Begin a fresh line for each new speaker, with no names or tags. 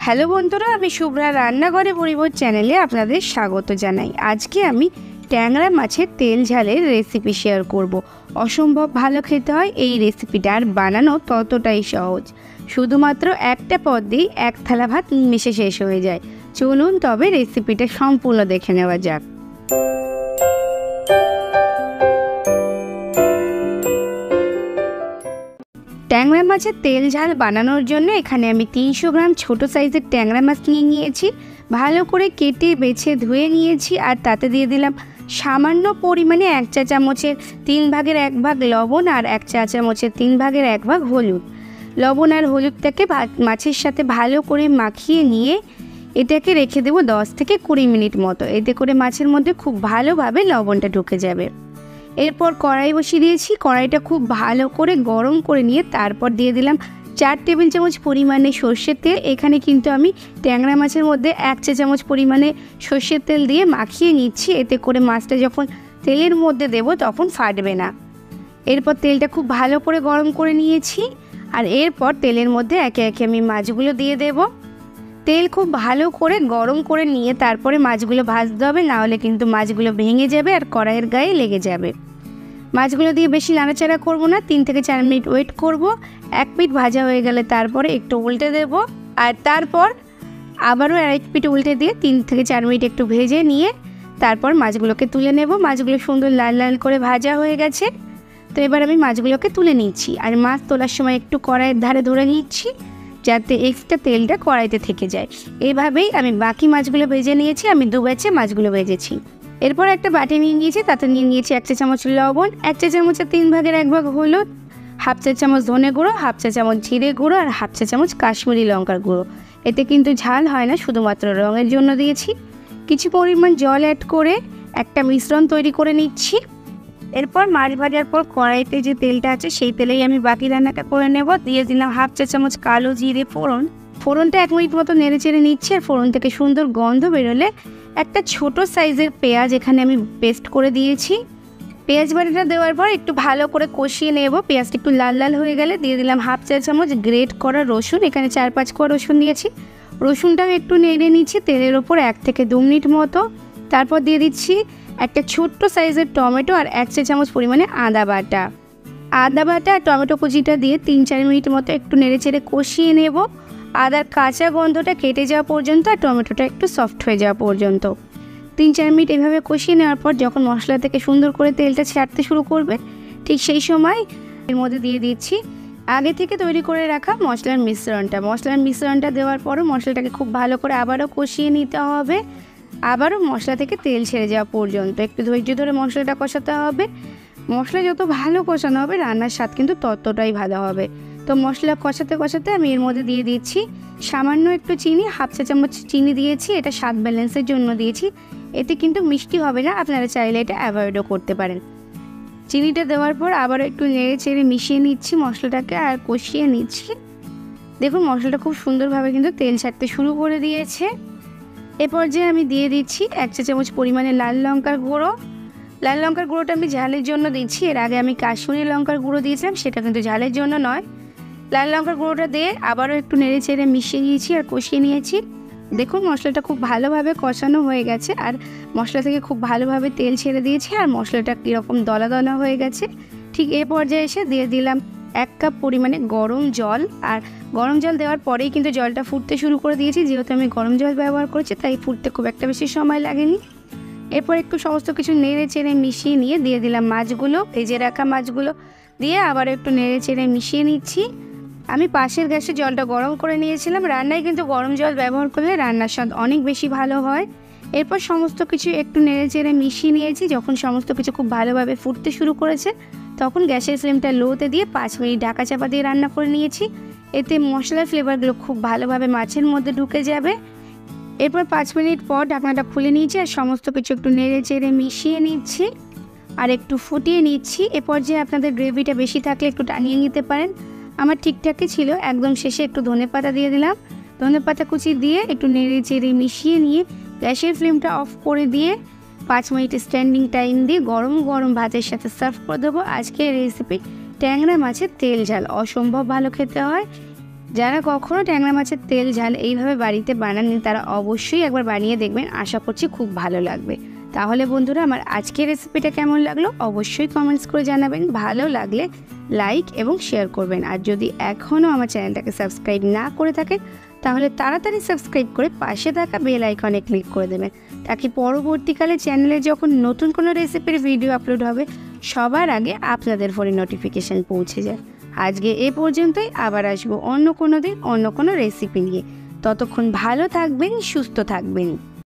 Hello বন্ধুরা, আমি শুভ্রা রান্নাঘরে পরিবার চ্যানেলে আপনাদের স্বাগত জানাই। আজকে আমি ট্যাংরা মাছের তেল ঝালের রেসিপি শেয়ার করব। অসম্ভব ভালো খেতে হয় এই রেসিপিটা, আর বানানো ততটাই সহজ। শুধুমাত্র একটা পদ দিয়ে এক থালা ভাত মিশে শেষ হয়ে যায়। চলুন তবে রেসিপিটা সম্পূর্ণ দেখে নেওয়া যাক। ট্যাংরা মাছের তেল ঝাল বানানোর জন্য এখানে আমি 300 গ্রাম ছোট সাইজের ট্যাংরা মাছ নিয়েছি। ভালো করে কেটে বেছে ধুয়ে নিয়েছি, আর তাতে দিয়ে দিলাম সামান্য পরিমাণে 1 চা চামচের 3 ভাগের 1 ভাগ লবণ আর 1 চা চামচের 3 ভাগের 1 ভাগ হলুদ। লবণ আর হলুদটাকে মাছের সাথে ভালো করে মাখিয়ে নিয়ে এটাকে রেখে দেবো 10 থেকে 20 মিনিট মতো। এতে করে মাছের মধ্যে খুব ভালোভাবে লবণটা ঢুকে যাবে। এরপর কড়াই বসিয়ে দিয়েছি। কড়াইটা খুব ভালো করে গরম করে নিয়ে তারপর দিয়ে দিলাম 4 টেবিল চামচ পরিমাণে সর্ষের তেল। এখানে কিন্তু আমি ট্যাংরা মাছের মধ্যে 1 চা চামচ পরিমাণে সর্ষের তেল দিয়ে মাখিয়ে নিচ্ছি, এতে করে মাছটা যখন তেলের মধ্যে দেব তখন ফাটবে না। এরপর তেলটা খুব ভালো করে গরম করে নিয়েছি, আর এরপর তেলের মধ্যে একে একে আমি মাছগুলো দিয়ে দেব। তেল খুব ভালো করে গরম করে নিয়ে তারপরে মাছগুলো ভাজতে হবে, নাহলে কিন্তু মাছগুলো ভেঙে যাবে আর কড়াইয়ের গায়ে লেগে যাবে। মাছগুলো দিয়ে বেশি নাড়াচাড়া করব না, 3 থেকে 4 মিনিট ওয়েট করব। 1 পিঠ ভাজা হয়ে গেলে তারপরে একটু উল্টে দেব, আর তারপর আবারও 1 পিঠ উল্টে দিয়ে 3 থেকে 4 মিনিট একটু ভেজে নিয়ে তারপর মাছগুলোকে তুলে নেব। মাছগুলো সুন্দর লাল লাল করে ভাজা হয়ে গেছে, তো এবার আমি মাছগুলোকে তুলে নিচ্ছি। আর মাছ তোলার সময় একটু কড়াইয়ের ধারে ধরে নিচ্ছি, যাতে এক্সট্রা তেলটা কড়াইতে থেকে যায়। এইভাবেই আমি বাকি মাছগুলো ভেজে নিয়েছি। আমি 2 ব্যাচে মাছগুলো ভেজেছি। এরপর একটা বাটি নিয়ে নিয়েছি, তাতে নিয়ে নিয়েছি 1 চা চামচ লবণ, 1 চা চামচের 3 ভাগের 1 ভাগ হলুদ, 1/2 চা চামচ ধনে গুঁড়ো, 1/2 চা চামচ জিরে গুঁড়ো আর 1/2 চা চামচ কাশ্মীরি লঙ্কার গুঁড়ো। এতে কিন্তু ঝাল হয় না, শুধুমাত্র রঙের জন্য দিয়েছি। কিছু পরিমাণ জল অ্যাড করে একটা মিশ্রণ তৈরি করে নিচ্ছি। এরপর মাছ ভাজার পর কড়াইতে যে তেলটা আছে সেই তেলেই আমি বাকি রান্নাটা করে নেব। দিয়ে দিলাম 1/2 চা চামচ কালো জিরে ফোড়নটা 1 মিনিট মতো নেড়ে চেড়ে নিচ্ছি। আর ফোড়ন থেকে সুন্দর গন্ধ বেরোলে একটা ছোট সাইজের পেঁয়াজ এখানে আমি পেস্ট করে দিয়েছি। পেঁয়াজ বাটাটা দেওয়ার পর একটু ভালো করে কষিয়ে নেব। পেঁয়াজটা একটু লাল লাল হয়ে গেলে দিয়ে দিলাম 1/2 চা চামচ গ্রেট করা রসুন। এখানে 4-5 কোয়া রসুন দিয়েছি। রসুনটাও একটু নেড়ে নিচ্ছি তেলের ওপর 1 থেকে 2 মিনিট মতো। তারপর দিয়ে দিচ্ছি একটা ছোট্ট সাইজের টমেটো আর 1 চা চামচ পরিমাণে আদা বাটা আর টমেটো কুচিটা দিয়ে 3-4 মিনিট মতো একটু নেড়ে চেড়ে কষিয়ে নেব। আদার কাঁচা গন্ধটা কেটে যাওয়া পর্যন্ত আর টমেটোটা একটু সফট হয়ে যাওয়া পর্যন্ত 3-4 মিনিট এভাবে কষিয়ে নেওয়ার পর যখন মশলা থেকে সুন্দর করে তেলটা ছাড়তে শুরু করবে, ঠিক সেই সময় এর মধ্যে দিয়ে দিচ্ছি আগে থেকে তৈরি করে রাখা মশলার মিশ্রণটা দেওয়ার পরও মশলাটাকে খুব ভালো করে আবারও কষিয়ে নিতে হবে। আবারও মশলা থেকে তেল ছেড়ে যাওয়া পর্যন্ত একটু ধৈর্য ধরে মশলাটা কষাতে হবে। মশলা যত ভালো কষানো হবে রান্নার স্বাদ কিন্তু ততটাই ভালো হবে। তো মশলা কষাতে কষাতে আমি এর মধ্যে দিয়ে দিচ্ছি সামান্য একটু চিনি, 1/2 চা চামচ চিনি দিয়েছি। এটা স্বাদ ব্যালেন্সের জন্য দিয়েছি, এতে কিন্তু মিষ্টি হবে না, আপনারা চাইলে এটা অ্যাভয়েডও করতে পারেন। চিনিটা দেওয়ার পর আবার একটু নেড়ে চেড়ে মিশিয়ে নিচ্ছি মশলাটাকে আর কষিয়ে নিচ্ছি। দেখুন মশলাটা খুব সুন্দরভাবে কিন্তু তেল ছাড়তে শুরু করে দিয়েছে। এ পর্যায়ে আমি দিয়ে দিচ্ছি 1 চা চামচ পরিমাণে লাল লঙ্কার গুঁড়োটা আমি ঝালের জন্য দিচ্ছি। এর আগে আমি কাশ্মীরি লঙ্কার গুঁড়ো দিয়েছিলাম, সেটা কিন্তু ঝালের জন্য নয়। লাল লঙ্কার গুঁড়োটা দিয়ে আবারও একটু নেড়ে চেড়ে মিশিয়ে নিয়েছি আর কষিয়ে নিয়েছি। দেখুন মশলাটা খুব ভালোভাবে কষানো হয়ে গেছে, আর মশলা থেকে খুব ভালোভাবে তেল ছেড়ে দিয়েছি, আর মশলাটা কীরকম দলা দলা হয়ে গেছে। ঠিক এই পর্যায়ে এসে দিয়ে দিলাম 1 কাপ পরিমাণে গরম জল। আর গরম জল দেওয়ার পরেই কিন্তু জলটা ফুটতে শুরু করে দিয়েছি, যেহেতু আমি গরম জল ব্যবহার করেছি তাই ফুটতে খুব একটা বেশি সময় লাগেনি। এরপর একটু সমস্ত কিছু নেড়ে চেড়ে মিশিয়ে নিয়ে দিয়ে দিলাম মাছগুলো, ভেজে রাখা মাছগুলো দিয়ে আবার একটু নেড়ে চেড়ে মিশিয়ে নিচ্ছি। আমি পাশের গ্যাসে জলটা গরম করে নিয়েছিলাম। রান্নায় কিন্তু গরম জল ব্যবহার করলে রান্নার স্বাদ অনেক বেশি ভালো হয়। এরপর সমস্ত কিছু একটু নেড়ে চেড়ে মিশিয়ে নিয়েছি। যখন সমস্ত কিছু খুব ভালোভাবে ফুটতে শুরু করেছে তখন গ্যাসের ফ্লেমটা লোতে দিয়ে 5 মিনিট ঢাকা চাপা দিয়ে রান্না করে নিয়েছি। এতে মশলার ফ্লেভারগুলো খুব ভালোভাবে মাছের মধ্যে ঢুকে যাবে। এরপর 5 মিনিট পর ঢাকনাটা খুলে নিয়েছি আর সমস্ত কিছু একটু নেড়ে চেড়ে মিশিয়ে নিচ্ছি আর একটু ফুটিয়ে নিচ্ছি। এ পর্যায়ে আপনাদের গ্রেভিটা বেশি থাকলে একটু টানিয়ে নিতে পারেন। আমার ঠিকঠাকই ছিল। একদম শেষে একটু ধনেপাতা দিয়ে দিলাম। ধনেপাতা কুচি দিয়ে একটু নেড়ে চেড়ে মিশিয়ে নিয়ে গ্যাসের ফ্লেমটা অফ করে দিয়ে 5 মিনিট স্ট্যান্ডিং টাইম দিয়ে গরম গরম ভাতের সাথে সার্ভ করে দেবো আজকের রেসিপি ট্যাংরা মাছের তেল ঝাল। অসম্ভব ভালো খেতে হয়। যারা কখনও ট্যাংরা মাছের তেল ঝাল এইভাবে বাড়িতে বানাননি তারা অবশ্যই একবার বানিয়ে দেখবেন, আশা করছি খুব ভালো লাগবে। তাহলে বন্ধুরা, আমার আজকের রেসিপিটা কেমন লাগলো অবশ্যই কমেন্টস করে জানাবেন। ভালো লাগলে লাইক এবং শেয়ার করবেন। আর যদি এখনও আমার চ্যানেলটাকে সাবস্ক্রাইব না করে থাকেন তাহলে তাড়াতাড়ি সাবস্ক্রাইব করে পাশে থাকা বেল আইকনে ক্লিক করে দেবেন, তাকে পরবর্তীকালে চ্যানেলে যখন নতুন কোনো রেসিপির ভিডিও আপলোড হবে সবার আগে আপনাদের ফোনে নোটিফিকেশান পৌঁছে যায়। আজকে এ পর্যন্তই, আবার আসবো অন্য কোনো দিন অন্য কোনো রেসিপি নিয়ে। ততক্ষণ ভালো থাকবেন, সুস্থ থাকবেন।